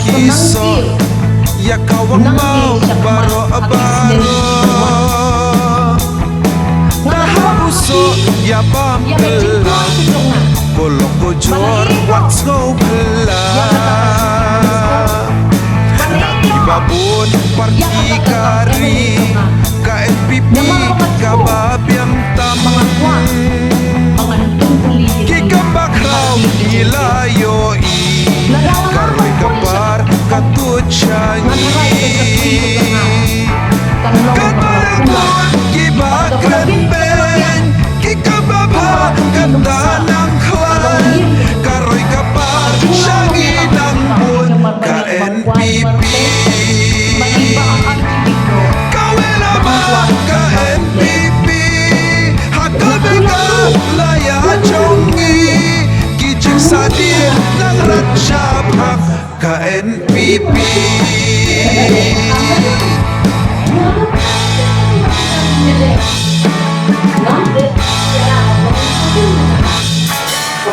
kisah ya kawang mau baro-baro Nahabuso ya bambelah Kolok kojor wakso belah Nabi babun parti kari KNPP kababiam tamang Kikambak raw nilayoi Karoy kabar katut syanyi Kabarangkot kibakran ben Kikababa katanang klan Karoy kabar syanyi nangpun KNPP Kawelama KNPP Hakabega laya jongi Kijing sadir nang ratsyabhak KNPP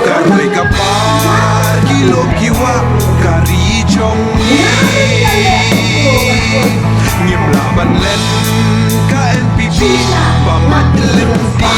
Karoy kapar kilo kiwa kari jongi Ngimla banlen KNPP pamat lemdi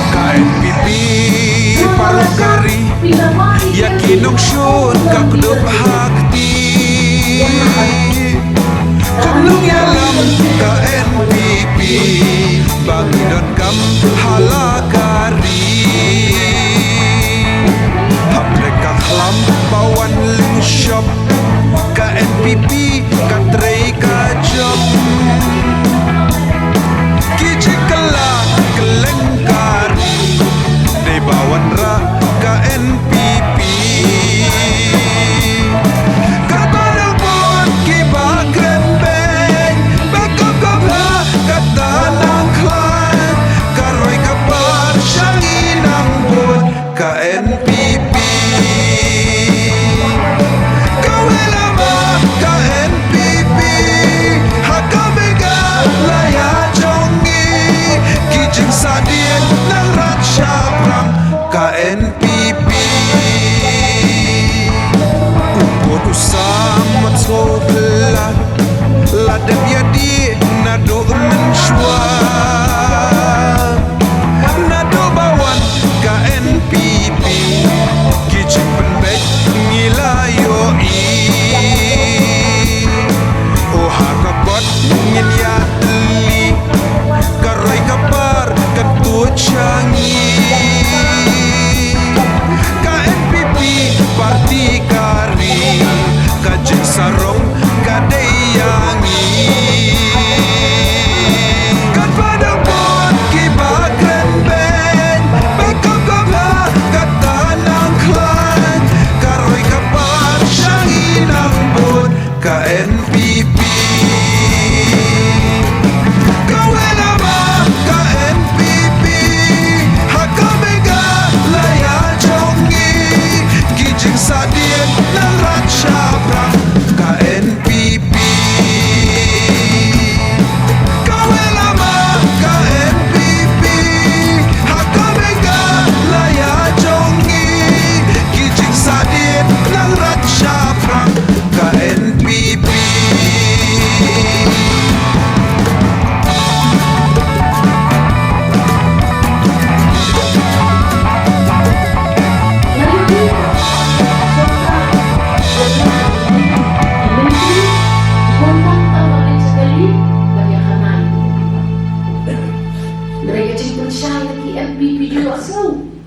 KNPP paruh kari yakinong syun kakdup hakti kumlung yalam KNPP bangidon kam halakari haplek kaklam bawan ling shop KNPP katrei kajop Kijikala kelengkari Debawan ra KNPP Kabarangkot kibakren beng Bakabkabla katanang klan Karoy kabar syanginang bud KNPP Kawelama KNPP Hakabega laya jongi Kijing sadien nang ratsyabang KNPP Upod usamat sobelah Ladab yadi nado mensyua Nado bawan KNPP Kijing penbek ngilayoi Oh hakabot ngin yadli Karoy kabar ketut syangi KNPP parti kari Kajeng sarong kadeyangi Kan padang pun kibakren ben Bakabkabla katanang klan Karoy kabar syangi nangpun KNPP Kawelama KNPP Hakabega laya jongi Kijing sadien nang ratsyabang KNPP Kawelama KNPP Hakabega laya jongi Kijing sadien nang ratsyabang KNPP Mereka cipta syariat MPP juga slow.